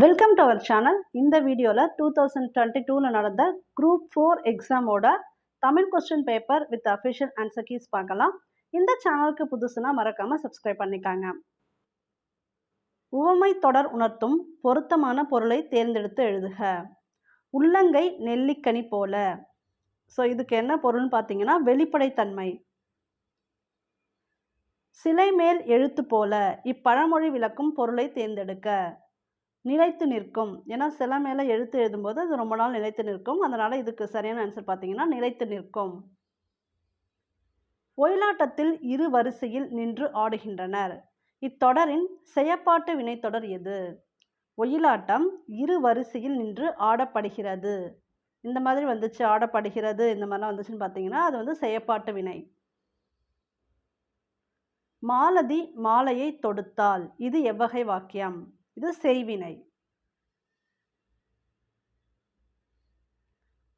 Welcome to our channel. இந்த வீடியோவில் 2022 நடந்த குரூப் 4 எக்ஸாமோட Tamil question paper with official answer keys பார்க்கலாம். இந்த சேனலுக்கு புதுசுனா மறக்காமல் சப்ஸ்கிரைப் பண்ணிக்காங்க. உவமை தொடர் உணர்த்தும் பொருத்தமான பொருளை தேர்ந்தெடுத்து எழுதுக. உள்ளங்கை நெல்லிக்கனி போல. ஸோ இதுக்கு என்ன பொருள்னு பார்த்தீங்கன்னா வெளிப்படைத்தன்மை. சிலை மேல் எழுத்து போல. இப்பழமொழி விளக்கும் பொருளை தேர்ந்தெடுக்க. நிலைத்து நிற்கும். ஏன்னா சில மேலே எழுத்து எழுதும்போது அது ரொம்ப நாள் நிலைத்து நிற்கும். அதனால் இதுக்கு சரியான ஆன்சர் பார்த்தீங்கன்னா நிலைத்து நிற்கும். ஒயிலாட்டத்தில் இரு வரிசையில் நின்று ஆடுகின்றனர். இத்தொடரின் செயப்பாட்டு வினைத்தொடர் எது? ஒயிலாட்டம் இரு வரிசையில் நின்று ஆடப்படுகிறது. இந்த மாதிரி வந்துச்சு, ஆடப்படுகிறது இந்த மாதிரிலாம் வந்துச்சுன்னு பார்த்தீங்கன்னா அது வந்து செயப்பாட்டு வினை. மாலதி மாலையை தொடுத்தாள். இது எவ்வகை வாக்கியம்? இது செய்வினை.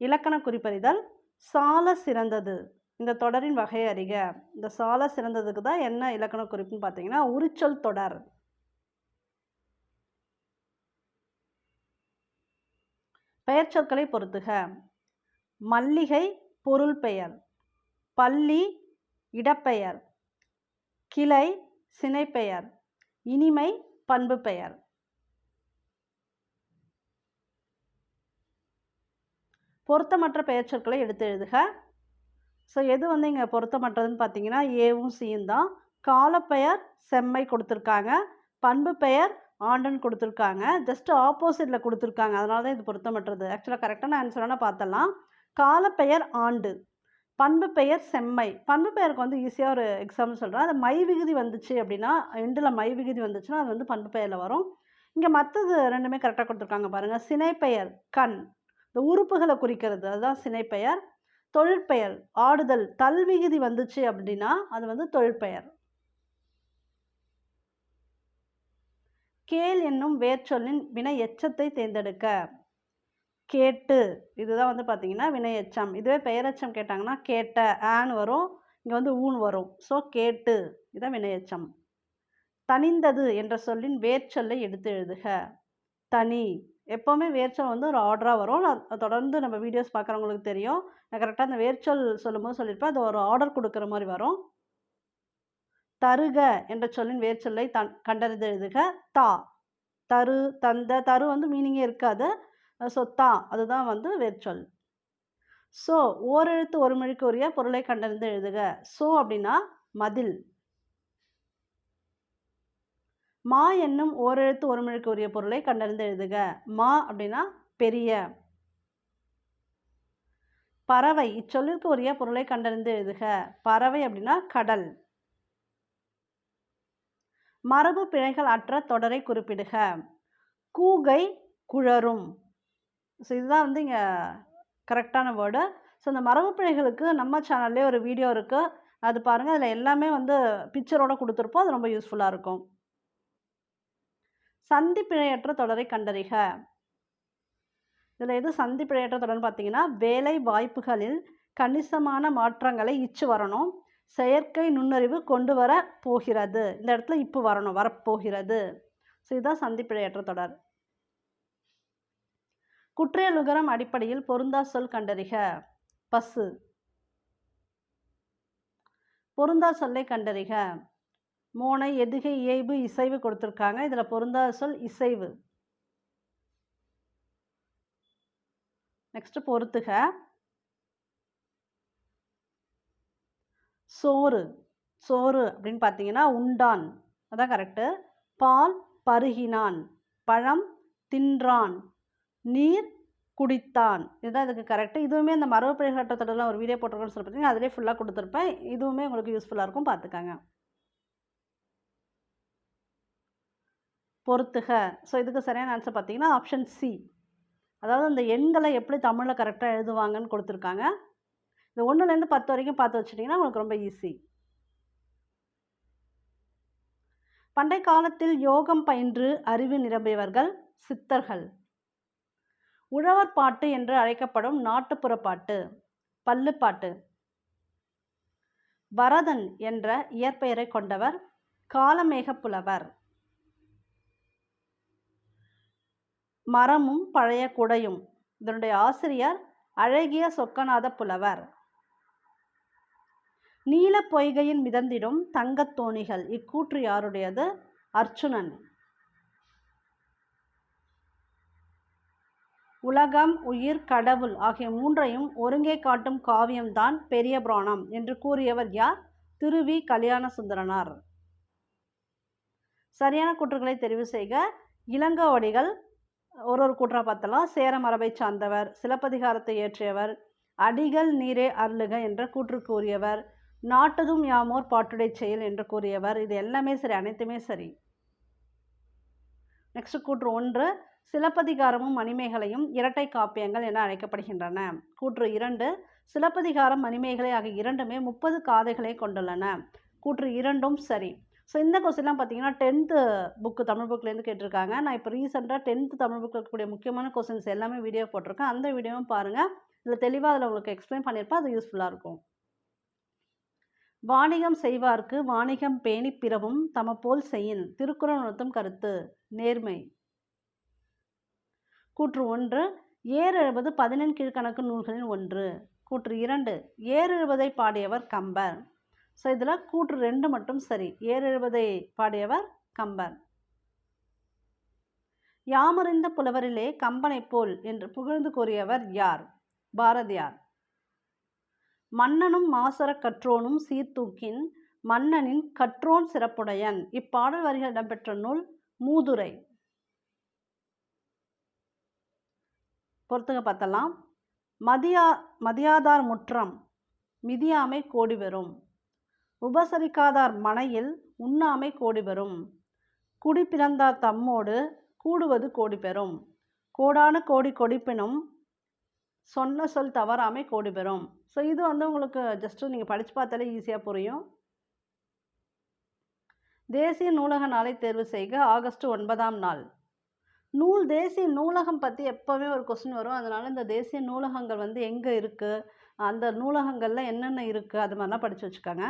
இலக்கண குறிப்பறிதல். சால சிறந்தது. இந்த தொடரின் வகை அறிக. இந்த சால சிறந்ததுக்கு தான் என்ன இலக்கண குறிப்புன்னு பார்த்தீங்கன்னா உரிச்சொல் தொடர். பெயர் சொற்களை பொறுத்துக. மல்லிகை பொருள் பெயர், பள்ளி இடப்பெயர், கிளை சினைப்பெயர், இனிமை பண்பு பெயர். பொருத்தமற்ற பெயர் சொற்களை எடுத்து எழுதுக. ஸோ எது வந்து இங்கே பொருத்தமற்றதுன்னு பார்த்தீங்கன்னா ஏவும் சியும் தான். காலப்பெயர் செம்மை கொடுத்துருக்காங்க, பண்பு பெயர் ஆண்டன் கொடுத்துருக்காங்க, ஜஸ்ட் ஆப்போசிட்டில் கொடுத்துருக்காங்க. அதனால தான் இது பொருத்தமற்றது. ஆக்சுவலாக கரெக்டான ஆன்சரான பார்த்தலாம். காலப்பெயர் ஆண்டு, பண்பு பெயர் செம்மை. பண்பு பெயருக்கு வந்து ஈஸியாக ஒரு எக்ஸாம்பிள் சொல்கிறேன். அது மை விகுதி வந்துச்சு அப்படின்னா, எண்டில் மை விகுதி வந்துச்சுன்னா அது வந்து பண்பு பெயரில் வரும். இங்கே மற்றது ரெண்டுமே கரெக்டாக கொடுத்துருக்காங்க பாருங்கள். சினைப்பெயர் கண், இந்த உறுப்புகளை குறிக்கிறது, அதுதான் சினைப்பெயர். தொழிற்பெயர் ஆடுதல், தல்விகுதி வந்துச்சு அப்படின்னா அது வந்து தொழிற்பெயர். கேள் என்னும் வேர்ச்சொல்லின் வினை எச்சத்தை தேர்ந்தெடுக்க. கேட்டு, இதுதான் வந்து பார்த்தீங்கன்னா வினை எச்சம். இதுவே பெயரெச்சம் கேட்டாங்கன்னா கேட்ட ஆன் வரும், இங்கே வந்து ஊன் வரும். ஸோ கேட்டு இதுதான் வினை எச்சம். தனிந்தது என்ற சொல்லின் வேர்ச்சொல்லை எடுத்து எழுதுக. தனி, எப்போவுமே வேர்ச்சொல் வந்து ஒரு ஆர்டராக வரும். தொடர்ந்து நம்ம வீடியோஸ் பார்க்குறவங்களுக்கு தெரியும். நான் கரெக்டாக அந்த வேர்ச்சொல் சொல்லும்போது சொல்லியிருப்பேன், அது ஒரு ஆர்டர் கொடுக்குற மாதிரி வரும். தருக என்ற சொல்லின் வேர்ச்சொல்லை கண்டறிந்து எழுதுக. தா, தரு, தந்த, தரு வந்து மீனிங்கே இருக்காது. ஸோ தா அதுதான் வந்து வேர்ச்சொல். ஸோ ஓரெழுத்து ஒரு மொழிக்கு உரிய பொருளை கண்டறிந்து எழுதுக. ஸோ அப்படின்னா மதில். மா என்னும் ஓரெழுத்து ஒரு மொழிக்கு உரிய பொருளை கண்டறிந்து எழுதுக. மா அப்படின்னா பெரிய. பறவை, இச்சொல்லிற்கு உரிய பொருளை கண்டறிந்து எழுதுக. பறவை அப்படின்னா கடல். மரபு பிழைகள் அற்ற தொடரை குறிப்பிடுக. கூகை குழரும். ஸோ இதுதான் வந்து இங்கே கரெக்டான வேர்டு. ஸோ இந்த மரபு பிழைகளுக்கு நம்ம சேனல்லே ஒரு வீடியோ இருக்குது, அது பாருங்கள். அதில் எல்லாமே வந்து பிக்சரோடு கொடுத்துருப்போம். அது ரொம்ப யூஸ்ஃபுல்லாக இருக்கும். சந்தி பிழையற்ற தொடரை கண்டறிக. இதில் எது சந்தி பிழையற்ற தொடர்னு பார்த்தீங்கன்னா வேலை வாய்ப்புகளில் கணிசமான மாற்றங்களை இச்சு வரணும், செயற்கை நுண்ணறிவு கொண்டு வர போகிறது. இந்த இடத்துல இப்போ வரணும், வரப்போகிறது. ஸோ இதுதான் சந்தி பிழையற்ற தொடர். குற்றியலுகரம் அடிப்படையில் பொருந்தா சொல் கண்டறிக. பசு. பொருந்தா சொல்லை கண்டறிக. மோனை எதுகை இயைபு இசைவு கொடுத்துருக்காங்க. இதில் பொருந்தா சொல் இசைவு. நெக்ஸ்ட் பொறுத்துக. சோறு, சோறு அப்படின்னு பார்த்தீங்கன்னா உண்டான், அதான் கரெக்டு. பால் பருகினான், பழம் தின்றான், நீர் குடித்தான், இதுதான் இதுக்கு கரெக்டு. இதுவுமே இந்த மரபு பிழைகளற்ற தொடர்லாம் ஒரு வீடியோ போட்டிருக்கோன்னு சொல்லி பார்த்தீங்கன்னா அதிலே ஃபுல்லாக கொடுத்துருப்பேன். இதுவுமே உங்களுக்கு யூஸ்ஃபுல்லாக இருக்கும், பார்த்துக்கங்க. பொறுத்துக. ஸோ இதுக்கு சரியான ஆன்சர் பார்த்தீங்கன்னா ஆப்ஷன் சி. அதாவது அந்த எண்களை எப்படி தமிழில் கரெக்டாக எழுதுவாங்கன்னு கொடுத்துருக்காங்க. இந்த 1லேருந்து 10 வரைக்கும் பார்த்து வச்சுட்டிங்கன்னா உங்களுக்கு ரொம்ப ஈஸி. பண்டை காலத்தில் யோகம் பயின்று அறிவு நிரம்பியவர்கள் சித்தர்கள். உழவர் பாட்டு என்று அழைக்கப்படும் நாட்டுப்புற பாட்டு பல்லுப்பாட்டு. வரதன் என்ற இயற்பெயரை கொண்டவர் காலமேக புலவர். மரமும் பழைய குடையும். இதனுடைய ஆசிரியர் அழகிய சொக்கநாத புலவர். நீல பொய்கையின் மிதந்திடும் தங்கத் தோணிகள். இக்கூற்று யாருடையது? அர்ச்சுனன். உலகம், உயிர், கடவுள் ஆகிய மூன்றையும் ஒருங்கே காட்டும் காவியம்தான் பெரிய புராணம் என்று கூறியவர் யார்? திருவி கல்யாண சுந்தரனார். சரியான கூற்றுகளை தெரிவு செய்க. இளங்கோவடிகள் ஒரு கூற்றா பார்த்தலாம். சேர மரபை சார்ந்தவர், சிலப்பதிகாரத்தை இயற்றியவர், அடிகள் நீரே அருளுக என்ற கூற்று கூறியவர், நாட்டதும் யாமோர் பாட்டுடை செயல் என்று கூறியவர். இது எல்லாமே சரி, அனைத்துமே சரி. நெக்ஸ்ட் கூற்று 1, சிலப்பதிகாரமும் மணிமேகலையும் இரட்டை காப்பியங்கள் என அழைக்கப்படுகின்றன. கூற்று 2, சிலப்பதிகாரம் மணிமேகலை ஆகிய இரண்டுமே 30 காதைகளை கொண்டுள்ளன. கூற்று 2ம் சரி. ஸோ இந்த கொஸ்டின்லாம் பார்த்தீங்கன்னா 10th புக்கு தமிழ் புக்லேருந்து கேட்டிருக்காங்க. நான் இப்போ ரீசெண்டாக 10th தமிழ் புக்கில் இருக்கக்கூடிய முக்கியமான கொஸ்டின்ஸ் எல்லாமே வீடியோ போட்டிருக்கேன். அந்த வீடியோவும் பாருங்கள். இதில் தெளிவாக அதில் உங்களுக்கு எக்ஸ்பிளைன் பண்ணியிருப்பேன். அது யூஸ்ஃபுல்லாக இருக்கும். வாணிகம் செய்வார்க்கு வாணிகம் பேணி பிறவும் தமப்போல் செய்யின். திருக்குறள் உணர்த்தும் கருத்து. நேர்மை. கூற்று 1, ஏறெழுபது 14 கீழ்கணக்கு நூல்களில் ஒன்று. கூற்று 2, ஏறெழுபதை பாடியவர் கம்பர். ஸோ இதில் கூற்று 2 மட்டும் சரி. ஏறெழுபதை பாடியவர் கம்பர். யாமறிந்த புலவரிலே கம்பனை போல் என்று புகழ்ந்து கூறியவர் யார்? பாரதியார். மன்னனும் மாசற கற்றோனும் சீர்தூக்கின் மன்னனின் கற்றோன் சிறப்புடையன். இப்பாடல் வரிகள் இடம்பெற்ற நூல் மூதுரை. பொறுத்துக பார்த்தலாம். மதியாதார் முற்றம் மிதியாமை கோடி பெறும். உபசரிக்காதார் மனையில் உண்ணாமை கோடி பெறும். குடி பிறந்தார் தம்மோடு கூடுவது கோடி பெறும். கோடான கோடி கொடிப்பினும் சொன்ன சொல் தவறாமை கோடி பெறும். ஸோ இது உங்களுக்கு ஜஸ்ட்டு நீங்கள் படித்து பார்த்தாலே ஈஸியாக புரியும். தேசிய நூலக நாளை தேர்வு செய்க. ஆகஸ்ட் 9ஆம் நாள். தேசிய நூலகம் பற்றி எப்போவுமே ஒரு கொஸ்டின் வரும். அதனால் இந்த தேசிய நூலகங்கள் எங்கே இருக்குது, அந்த நூலகங்களில் என்னென்ன இருக்குது, அது மாதிரிலாம் படித்து வச்சுக்கோங்க.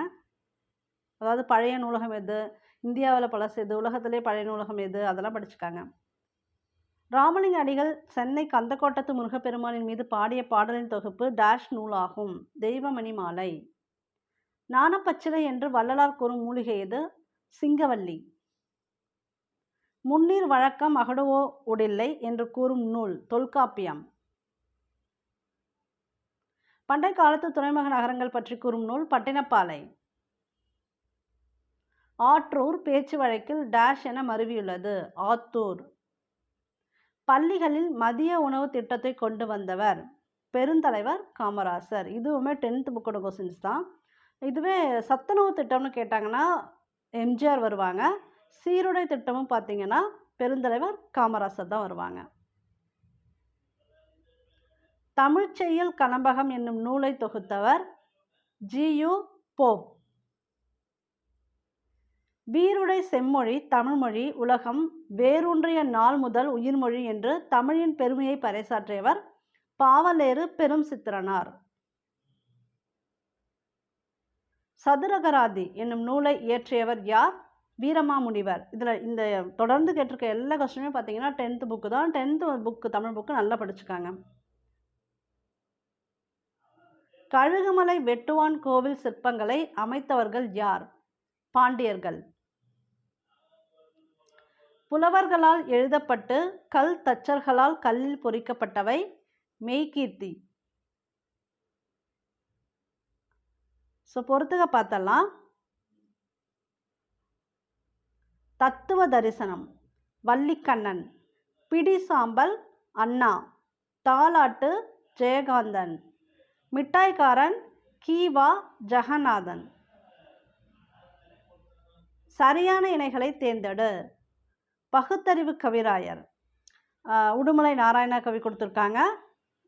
அதாவது பழைய நூலகம் எது, இந்தியாவில் பழசு எது, உலகத்திலே பழைய நூலகம் எது, அதெல்லாம் படிச்சுக்காங்க. ராமலிங்க அடிகள் சென்னை கந்தக்கோட்டத்து முருகப்பெருமானின் மீது பாடிய பாடலின் தொகுப்பு டேஷ் நூலாகும். தெய்வமணி மாலை. ஞானப்பச்சிலை என்று வள்ளலார் கூறும் மூலிகை எது? சிங்கவல்லி. முன்னீர் வழக்கம் அகடுவோ உடில்லை என்று கூறும் நூல் தொல்காப்பியம். பண்டை காலத்து துறைமுக நகரங்கள் பற்றி கூறும் நூல் பட்டினப்பாலை. ஆற்றூர் பேச்சு வழக்கில் டேஷ் என மருவியுள்ளது. ஆத்தூர். பள்ளிகளில் மதிய உணவு திட்டத்தை கொண்டு வந்தவர் பெருந்தலைவர் காமராசர். இதுவுமே 10th புக்கோட கொஸ்டின்ஸ் தான். இதுவே சத்துணவு திட்டம்னு கேட்டாங்கன்னா எம்ஜிஆர் வருவாங்க. சீருடை திட்டமும் பார்த்தீங்கன்னா பெருந்தலைவர் காமராசர் தான் வருவாங்க. தமிழ்ச்செய்யல் கலம்பகம் என்னும் நூலை தொகுத்தவர் ஜி.யு. போப். வீருடை செம்மொழி தமிழ்மொழி உலகம் வேரூன்றிய நாள் முதல் உயிர்மொழி என்று தமிழின் பெருமையை பறைசாற்றியவர் பாவலேறு பெரும் சித்திரனார். சதுரகராதி என்னும் நூலை இயற்றியவர் யார்? வீரமாமுனிவர். இதில் இந்த தொடர்ந்து கேட்டிருக்க எல்லா கொஸ்டினுமே பார்த்தீங்கன்னா 10th புக்கு தான். 10th புக்கு தமிழ் புக்கு நல்லா படிச்சுக்காங்க. கழுகுமலை வெட்டுவான் கோவில் சிற்பங்களை அமைத்தவர்கள் யார்? பாண்டியர்கள். புலவர்களால் எழுதப்பட்டு கல் தச்சர்களால் கல்லில் பொறிக்கப்பட்டவை மெய்கீர்த்தி. ஸோ பொறுத்துக பார்த்தலாம். தத்துவ தரிசனம் வள்ளிக்கண்ணன். பிடி சாம்பல் அண்ணா. தாலாட்டு ஜெயகாந்தன். மிட்டாய்க்காரன் கீவா ஜெகநாதன். சரியான இணைகளை தேர்ந்தெடு. பகுத்தறிவு கவிராயர் உடுமலை நாராயண கவி கொடுத்துருக்காங்க.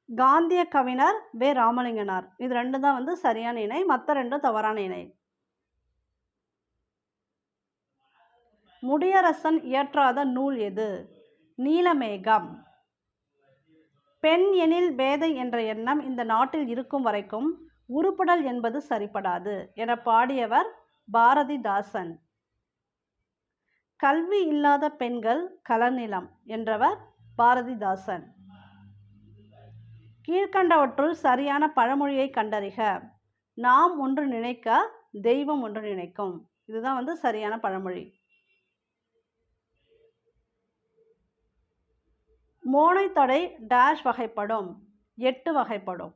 காந்திய கவிஞர் வே. ராமலிங்கனார். இது 2 தான் சரியான இணை, மற்ற 2 தவறான இணை. முடியரசன் இயற்றாத நூல் எது? நீலமேகம். பெண் எனில் பேதை என்ற எண்ணம் இந்த நாட்டில் இருக்கும் வரைக்கும் உருப்படல் என்பது சரிப்படாது என பாடியவர் பாரதிதாசன். கல்வி இல்லாத பெண்கள் களநிலம் என்றவர் பாரதிதாசன். கீழ்கண்டவற்றுள் சரியான பழமொழியை கண்டறிக. நாம் ஒன்று நினைக்க தெய்வம் ஒன்று நினைக்கும். இதுதான் வந்து சரியான பழமொழி. மோனை தடை டேஷ் வகைப்படும். 8 வகைப்படும்.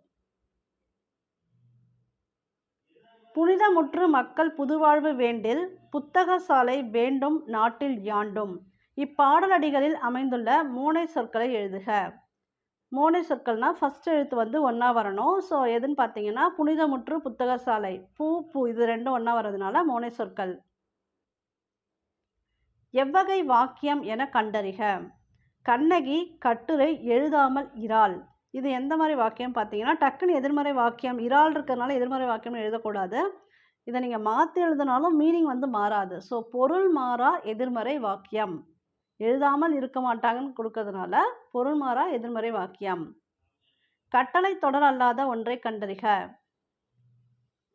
புனிதமுற்று மக்கள் புதுவாழ்வு வேண்டில் புத்தக சாலை வேண்டும் நாட்டில் யாண்டும். இப்பாடலடிகளில் அமைந்துள்ள மோனை சொற்களை எழுதுக. மோனை சொற்கள்னா ஃபர்ஸ்ட் எழுத்து வந்து ஒன்றா வரணும். ஸோ எதுன்னு பார்த்தீங்கன்னா புனிதமுற்று புத்தக சாலை, பூ பூ இது ரெண்டும் ஒன்றா வர்றதுனால மோனை சொற்கள். எவ்வகை வாக்கியம் என கண்டறிக. கண்ணகி கட்டுரை எழுதாமல் இராள். இது எந்த மாதிரி வாக்கியம் பார்த்தீங்கன்னா டக்குன்னு எதிர்மறை வாக்கியம், இறால் இருக்கிறதுனால எதிர்மறை வாக்கியம் எழுதக்கூடாது. இதை நீங்கள் மாற்றி எழுதினாலும் மீனிங் வந்து மாறாது. ஸோ பொருள் மாறா எதிர்மறை வாக்கியம். எழுதாமல் இருக்க மாட்டாங்கன்னு கொடுக்கறதுனால பொருள் மாறா எதிர்மறை வாக்கியம். கட்டளை தொடர் அல்லாத ஒன்றை கண்டறிக.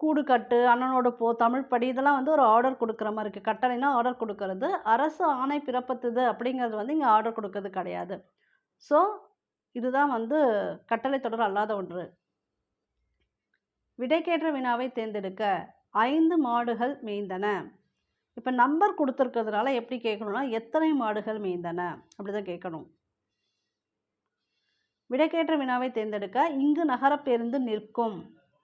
கூடு கட்டு, அண்ணனோட போ, தமிழ் படி இதெல்லாம் வந்து ஒரு ஆர்டர் கொடுக்குற மாதிரி இருக்குது. கட்டளைனா ஆர்டர் கொடுக்கறது. அரசு ஆணை பிறப்பித்தது அப்படிங்கிறது வந்து இங்கே ஆர்டர் கொடுக்கறது கிடையாது. ஸோ இதுதான் வந்து கட்டளை தொடர் அல்லாத ஒன்று. விடைக்கேற்ற வினாவை தேர்ந்தெடுக்க. 5 மாடுகள் மேய்ந்தன. இப்போ நம்பர் கொடுத்துருக்கிறதுனால எப்படி கேட்கணும்னா எத்தனை மாடுகள் மேய்ந்தன அப்படி தான் கேட்கணும். விடைக்கேற்ற வினாவை தேர்ந்தெடுக்க. இங்கு நகர பேருந்து நிற்கும்.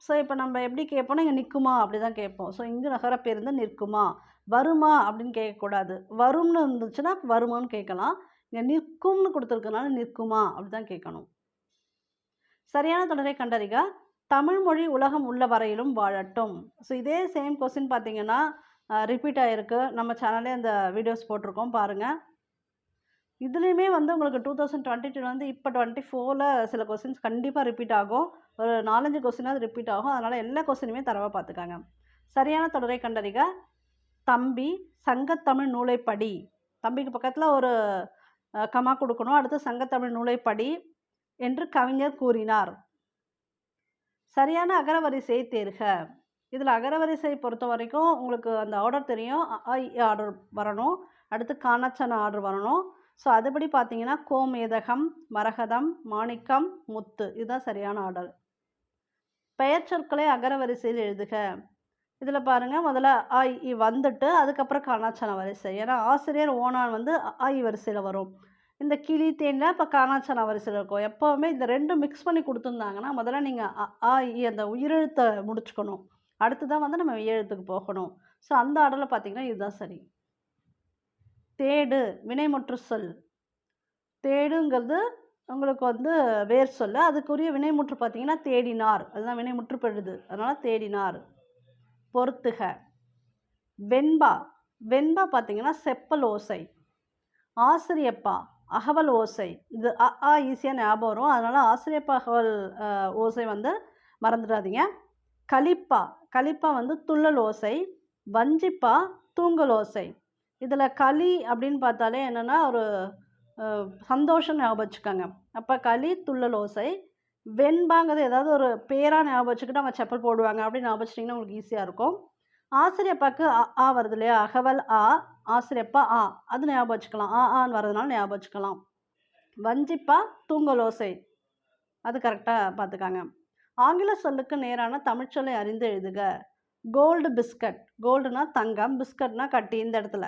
ஸோ இப்போ நம்ம எப்படி கேட்போம்னா இங்கே நிற்குமா அப்படி தான் கேட்போம். ஸோ இங்கு நகர பேருந்து நிற்குமா. வருமா அப்படின்னு கேட்கக்கூடாது. வரும்னு இருந்துச்சுன்னா வருமானு கேட்கலாம். இங்கே நிற்கும்னு கொடுத்துருக்கனால நிற்குமா அப்படி தான் கேட்கணும். சரியான தொடரை கண்டறிக. தமிழ் மொழி உலகம் உள்ள வரையிலும் வாழட்டும். ஸோ இதே சேம் கொஸ்டின் பார்த்தீங்கன்னா ரிப்பீட் ஆகிருக்கு. நம்ம சேனல்லே அந்த வீடியோஸ் போட்டிருக்கோம் பாருங்கள். இதுலேயுமே வந்து உங்களுக்கு 2022 வந்து இப்போ 24ல் சில கொஸ்டின்ஸ் கண்டிப்பாக ரிப்பீட் ஆகும். ஒரு 4-5 கொஸ்டினாவது ரிப்பீட் ஆகும். அதனால் எல்லா கொஸ்டினுமே தரவாக பார்த்துக்காங்க. சரியான தொடரை கண்டறிக. தம்பி சங்கத்தமிழ் நூலை படி. தம்பிக்கு பக்கத்தில் ஒரு கமா கொடுக்கணும். அடுத்து சங்கத்தமிழ் நூலை படி என்று கவிஞர் கூறினார். சரியான அகரவரிசையை தேர்க. இதில் அகரவரிசை பொறுத்த வரைக்கும் உங்களுக்கு அந்த ஆர்டர் தெரியும். ஆர்டர் வரணும். அடுத்து காணாச்சன ஆர்டர் வரணும். ஸோ அதுபடி பார்த்தீங்கன்னா கோமேதகம், மரகதம், மாணிக்கம், முத்து இதுதான் சரியான ஆர்டர். பெயர் சொற்களை அகரவரிசையில் எழுதுக. இதில் பாருங்கள் முதல்ல அ இ வந்துட்டு அதுக்கப்புறம் காணாச்சன வரிசை. ஏன்னா ஆசிரியர் ஓனான் வந்து அ இ வரிசையில் வரும். இந்த கிளி தேனில் இப்போ காணாச்சன வரிசையில் இருக்கும். எப்போவுமே இந்த ரெண்டும் மிக்ஸ் பண்ணி கொடுத்துருந்தாங்கன்னா முதல்ல நீங்கள் அ இ அந்த உயிரெழுத்தை முடிச்சுக்கணும். அடுத்து தான் வந்து நம்ம மெய்யெழுத்துக்கு போகணும். ஸோ அந்த ஆர்டரில் பார்த்தீங்கன்னா இதுதான் சரி. தேடு வினைமுற்று சொல். தேடுங்கிறது உங்களுக்கு வந்து வேர் சொல்ல. அதுக்குரிய வினைமுற்று பார்த்தீங்கன்னா தேடினார். அதுதான் வினைமுற்று பெறுது. அதனால் தேடினார். பொறுத்துக. வெண்பா. வெண்பா பார்த்தீங்கன்னா செப்பல் ஓசை. ஆசிரியப்பா அகவல் ஓசை. இது ஈஸியாக ஞாபகம் வரும். அதனால் ஆசிரியப்பா அகவல் ஓசை வந்து மறந்துடாதீங்க. கலிப்பா. கலிப்பா வந்து துள்ளல் ஓசை. வஞ்சிப்பா தூங்கல் ஓசை. இதில் களி அப்படின்னு பார்த்தாலே என்னென்னா ஒரு சந்தோஷம் ஞாபகம் வச்சுக்கோங்க. அப்போ களி துள்ளல் ஓசை. வெண்பாங்கிறது ஏதாவது ஒரு பேராக ஞாபகம் வச்சுக்கிட்டு அவங்க செப்பல் போடுவாங்க அப்படின்னு ஞாபகம் வச்சிட்டிங்கன்னா உங்களுக்கு ஈஸியாக இருக்கும். ஆசிரியப்பாக்கு ஆ வருது இல்லையா. அகவல் ஆ, ஆசிரியப்பா ஆ, அது ஞாபகம் வச்சுக்கலாம். ஆன்னு வர்றதுனால ஞாபகம் வச்சுக்கலாம். வஞ்சிப்பா தூங்கல் ஓசை, அது கரெக்டாக பார்த்துக்காங்க. ஆங்கில சொல்லுக்கு நேரான தமிழ்ச்சொல்லை அறிந்து எழுதுக. Gold biscuit. கோல்டுனா தங்கம், பிஸ்கட்னா கட்டி. இந்த இடத்துல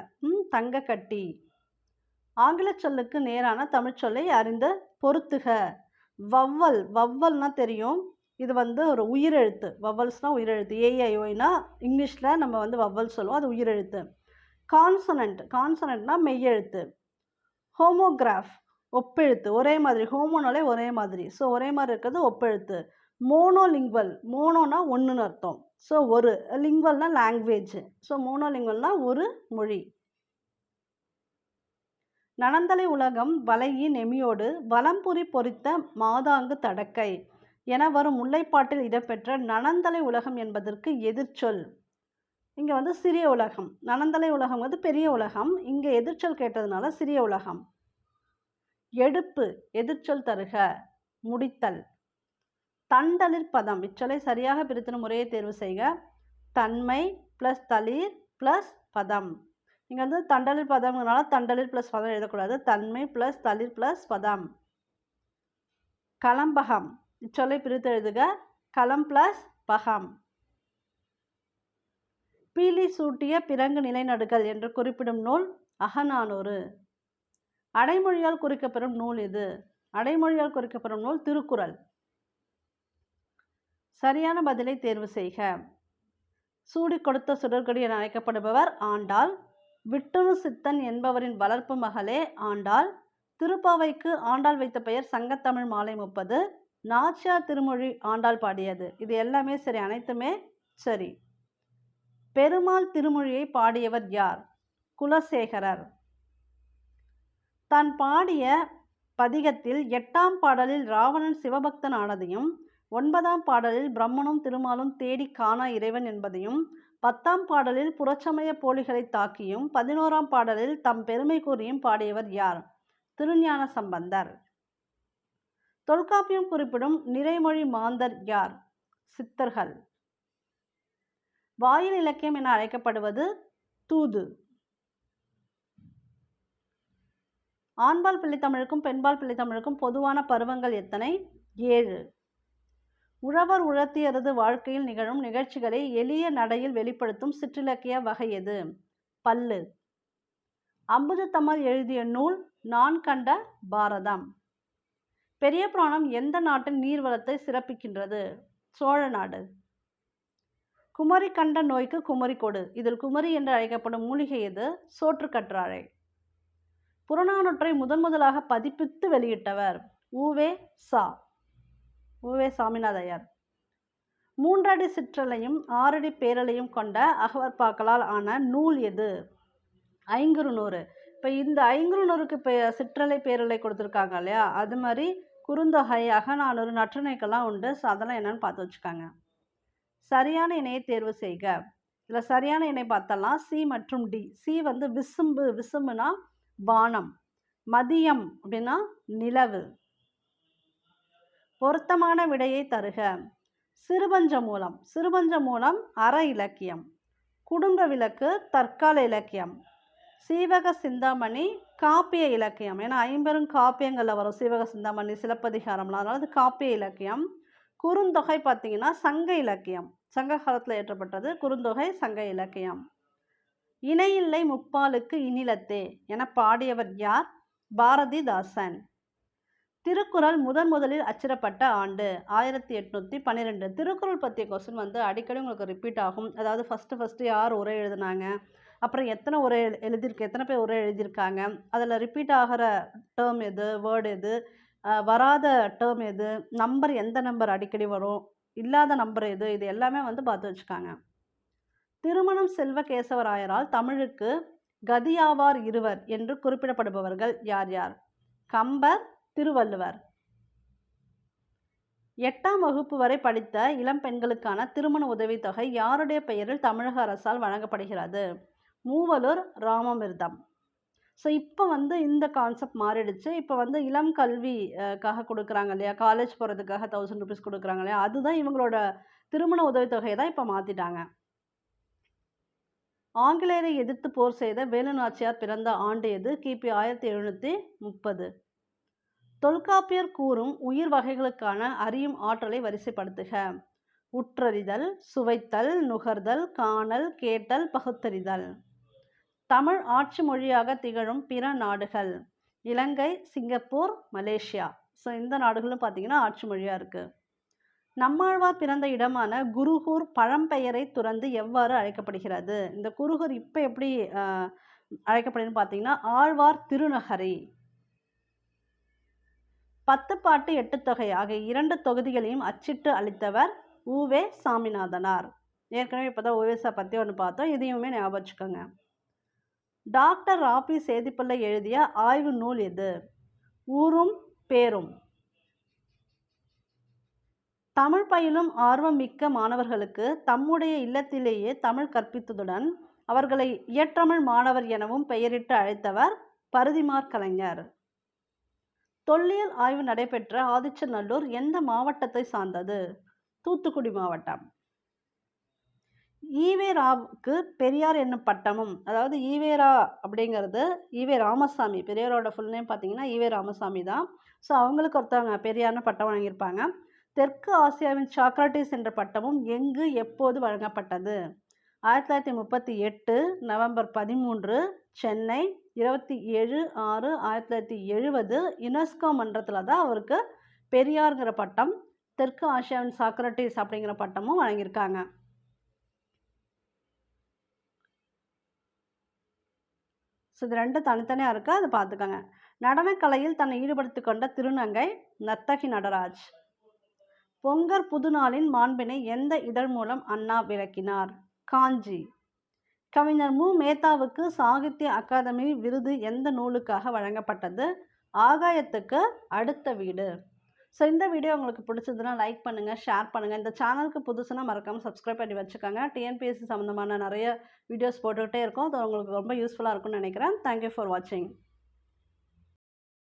தங்க கட்டி. ஆங்கில சொல்லுக்கு நேரான தமிழ்ச்சொல்லை அறிந்து பொறுத்துக. வவ்வல். வவ்வல்னா தெரியும். இது வந்து ஒரு உயிரெழுத்து. வவ்வல்ஸ்னால் உயிரெழுத்து. ஏஐஓனா இங்கிலீஷில் நம்ம வந்து வவ்வல் சொல்லுவோம். அது உயிரெழுத்து. கான்சனண்ட். கான்சனண்ட்னா மெய்யெழுத்து. ஹோமோகிராஃப் ஒப்பெழுத்து. ஒரே மாதிரி. ஹோமோனாலே ஒரே மாதிரி. ஸோ ஒரே மாதிரி இருக்கிறது ஒப்பெழுத்து. மோனோலிங்குவல். மோனோனா ஒன்றுன்னு அர்த்தம். ஸோ ஒரு. லிங்குவல்னா லாங்குவேஜ். ஸோ மோனோலிங்குவல்னா ஒரு மொழி. நனந்தலை உலகம் வளையி நெமியோடு வலம்புரி பொறித்த மாதாங்கு தடக்கை என வரும் முல்லைப்பாட்டில் இடம்பெற்ற நனந்தலை உலகம் என்பதற்கு எதிர்ச்சொல். இங்கே வந்து சிறிய உலகம். நனந்தலை உலகம் வந்து பெரிய உலகம். இங்கே எதிர்ச்சொல் கேட்டதுனால சிறிய உலகம். எடுப்பு எதிர்ச்சொல் தருக. முடித்தல். தண்டலிர் பதம். இச்சொல்லை சரியாக பிரித்திடும் முறையை தேர்வு செய்க. தன்மை ப்ளஸ் தளிர் ப்ளஸ் பதம். இங்கே வந்து தண்டலில் பதம்னால தண்டலில் ப்ளஸ் பதம் எழுதக்கூடாது. தன்மை ப்ளஸ் தளிர் ப்ளஸ் பதம். களம்பகம் இச்சொல்லை பிரித்து எழுதுக. களம் ப்ளஸ் பகம். பீலி சூட்டிய பிறங்கு நிலைநடுகள் என்று குறிப்பிடும் நூல் அகநானூறு. அடைமொழியால் குறிக்கப்பெறும் நூல் இது. அடைமொழியால் குறிக்கப்பெறும் நூல் திருக்குறள். சரியான பதிலை தேர்வு செய்க. சூடி கொடுத்த சுடர்கொடி என அழைக்கப்படுபவர் ஆண்டாள். விட்டுணு சித்தன் என்பவரின் வளர்ப்பு மகளே ஆண்டாள். திருப்பாவைக்கு ஆண்டாள் வைத்த பெயர் சங்கத்தமிழ் மாலை 30. நாச்சியார் திருமொழி ஆண்டாள் பாடியது. இது எல்லாமே சரி, அனைத்துமே சரி. பெருமாள் திருமொழியை பாடியவர் யார்? குலசேகரர். தான் பாடிய பதிகத்தில் 8ஆம் பாடலில் ராவணன் சிவபக்தன் ஆனதையும், 9ஆம் பாடலில் பிரம்மனும் திருமாலும் தேடி காணா இறைவன் என்பதையும், 10ஆம் பாடலில் புறச்சமய போலிகளை தாக்கியும், 11ஆம் பாடலில் தம் பெருமை கூறியும் பாடியவர் யார்? திருஞான சம்பந்தர். தொல்காப்பியம் குறிப்பிடும் நிறைமொழி மாந்தர் யார்? சித்தர்கள். வாயில் இலக்கியம் என அழைக்கப்படுவது தூது. ஆண்பால் பிள்ளைத்தமிழுக்கும் பெண்பால் பிள்ளைத்தமிழுக்கும் பொதுவான பருவங்கள் எத்தனை? 7. உழவர் உழத்தியரது வாழ்க்கையில் நிகழும் நிகழ்ச்சிகளை எளிய நடையில் வெளிப்படுத்தும் சிற்றிலக்கிய வகை எது? பல்லு. அம்புஜத்தம்மாள் எழுதிய நூல் நான் கண்ட பாரதம். பெரிய புராணம் எந்த நாட்டின் நீர்வளத்தை சிறப்பிக்கின்றது? சோழ நாடு. குமரி கண்ட நோய்க்கு குமரி கொடு. இதில் குமரி என்று அழைக்கப்படும் மூலிகை எது? சோற்றுக்கற்றாழை. புறநானூற்றை முதலாக பதிப்பித்து வெளியிட்டவர் உவே சா. உவே சாமிநாதையர். 3 அடி சிற்றலையும் 6 அடி பேரலையும் கொண்ட அகவற்பாக்களால் ஆன நூல் எது? ஐங்குறுநூறு. இப்போ இந்த ஐங்குறுநூறுக்கு சிற்றலை பேரலை கொடுத்துருக்காங்க இல்லையா, அது மாதிரி குறுந்தொகை, அகநானூறு, நற்றிணைக்கெல்லாம் உண்டு. ஸோ அதெல்லாம் என்னன்னு பார்த்து வச்சுக்காங்க. சரியான இணையை தேர்வு செய்க. இதில் சரியான இணை பார்த்தலாம் சி மற்றும் டி. சி வந்து விசும்பு. விசும்புனா வானம். மதியம் அப்படின்னா நிலவு. பொருத்தமான விடையை தருக. சிறுபஞ்ச மூலம். சிறுபஞ்ச மூலம் அற இலக்கியம். குடும்ப விளக்கு தற்கால இலக்கியம். சீவக சிந்தாமணி காப்பிய இலக்கியம். ஏன்னா 50 காப்பியங்களில் வரும் சீவக சிந்தாமணி, சிலப்பதிகாரம்லாம், அதனால அது காப்பிய இலக்கியம். குறுந்தொகை பார்த்தீங்கன்னா சங்க இலக்கியம். சங்க காலத்தில் ஏற்றப்பட்டது குறுந்தொகை, சங்க இலக்கியம். இணையில்லை முப்பாலுக்கு இனிலத்தே என பாடியவர் யார்? பாரதிதாசன். திருக்குறள் முதலில் அச்சிடப்பட்ட ஆண்டு 1812. திருக்குறள் பற்றிய கொஸ்டின் வந்து அடிக்கடி உங்களுக்கு ரிப்பீட் ஆகும். அதாவது ஃபஸ்ட்டு யார் உரை எழுதினாங்க, அப்புறம் எத்தனை உரை எழுதியிருக்கு, எத்தனை பேர் உரை எழுதியிருக்காங்க, அதில் ரிப்பீட் ஆகிற டேர்ம் எது, வேர்டு எது, வராத டேர்ம் எது, நம்பர் எந்த நம்பர் அடிக்கடி வரும், இல்லாத நம்பர் எது, இது எல்லாமே வந்து பார்த்து வச்சுக்காங்க. திருமணம் செல்வ கேசவராயரால் தமிழுக்கு கதியாவார் இருவர் என்று குறிப்பிடப்படுபவர்கள் யார் யார்? கம்பர், திருவள்ளுவர். 8ஆம் வகுப்பு வரை படித்த இளம் பெண்களுக்கான திருமண உதவித்தொகை யாருடைய பெயரில் தமிழக அரசால் வழங்கப்படுகிறது? மூவலூர் ராமமிர்தம். ஸோ இப்போ வந்து இந்த கான்செப்ட் மாறிடுச்சு. இப்போ வந்து இளம் கல்விக்காக கொடுக்குறாங்க இல்லையா, காலேஜ் போகிறதுக்காக 1000 rupees கொடுக்குறாங்க இல்லையா, அதுதான் இவங்களோட திருமண உதவித்தொகையை தான் இப்போ மாற்றிட்டாங்க. ஆங்கிலேயரை எதிர்த்து போர் செய்த வேலு நாச்சியார் பிறந்த ஆண்டு எது? கிபி 1730. தொல்காப்பியர் கூறும் உயிர் வகைகளுக்கான அறியும் ஆற்றலை வரிசைப்படுத்துக. உற்றறிதல், சுவைத்தல், நுகர்தல், காணல், கேட்டல், பகுத்தறிதல். தமிழ் ஆட்சி மொழியாக திகழும் பிற நாடுகள் இலங்கை, சிங்கப்பூர், மலேசியா. ஸோ இந்த நாடுகளும் பார்த்தீங்கன்னா ஆட்சி மொழியாக இருக்குது. நம்மாழ்வார் பிறந்த இடமான குருகூர் பழம்பெயரை துறந்து எவ்வாறு அழைக்கப்படுகிறது? இந்த குருகூர் இப்போ எப்படி அழைக்கப்படுதுன்னு பார்த்தீங்கன்னா ஆழ்வார் திருநகரி. 10 பாட்டு 8 தொகை ஆகிய 2 தொகுதிகளையும் அச்சிட்டு அளித்தவர் உவே சாமிநாதனார். ஏற்கனவே இப்போ தான் உவேசா பற்றி ஒன்று பார்த்தோம், இதையுமே ஞாபகம் வச்சுக்கோங்க. டாக்டர் ராபி சேதிப்பிள்ளை எழுதிய ஆய்வு நூல் எது? ஊரும் பேரும். தமிழ் பயிலும் ஆர்வம் மிக்க மாணவர்களுக்கு தம்முடைய இல்லத்திலேயே தமிழ் கற்பித்ததுடன் அவர்களை இயற்றமிழ் மாணவர் எனவும் பெயரிட்டு அழைத்தவர் பருதிமார் கலைஞர். தொல்லியல் ஆய்வு நடைபெற்ற ஆதிச்சநல்லூர் எந்த மாவட்டத்தை சார்ந்தது? தூத்துக்குடி மாவட்டம். ஈவேராவுக்கு பெரியார் என்னும் பட்டமும், அதாவது ஈவேரா அப்படிங்கிறது ஈவே ராமசாமி. பெரியாரோட ஃபுல் நேம் பார்த்தீங்கன்னா ஈவே ராமசாமி தான். ஸோ அவங்களுக்கு ஒருத்தவங்க பெரியார்னு பட்டம் வழங்கியிருப்பாங்க. தெற்கு ஆசியாவின் சாக்ரட்டிஸ் என்ற பட்டமும் எங்கு எப்போது வழங்கப்பட்டது? 1938 நவம்பர் 13 சென்னை, 27/6/1970 யுனெஸ்கோ மன்றத்தில் தான் அவருக்கு பெரியார்ங்கிற பட்டம், தெற்கு ஆசியாவின் சாக்ரட்டிஸ் அப்படிங்கிற பட்டமும் வழங்கியிருக்காங்க. ஸோ இது 2 தனித்தனியாக இருக்குது, அதை பார்த்துக்கோங்க. நடனக்கலையில் தன்னை ஈடுபடுத்தி கொண்ட திருநங்கை நர்த்தகி நடராஜ். பொங்கற் புதுநாளின் மாண்பினை எந்த இதழ் மூலம் அண்ணா விளக்கினார்? காஞ்சி. கவிஞர் மு. மேத்தாவுக்கு சாகித்ய அகாதமி விருது எந்த நூலுக்காக வழங்கப்பட்டது? ஆகாயத்துக்கு அடுத்த வீடு. ஸோ இந்த வீடியோ உங்களுக்கு பிடிச்சதுன்னா லைக் பண்ணுங்கள், ஷேர் பண்ணுங்கள். இந்த சேனலுக்கு புதுசுனா மறக்காமல் சப்ஸ்கிரைப் பண்ணி வச்சுக்கோங்க. டிஎன்பிஎஸ்சி சம்மந்தமான நிறைய வீடியோஸ் போட்டுக்கிட்டே இருக்கோம். அது உங்களுக்கு ரொம்ப யூஸ்ஃபுல்லாக இருக்கும்னு நினைக்கிறேன். தேங்க்யூ ஃபார் வாட்சிங்.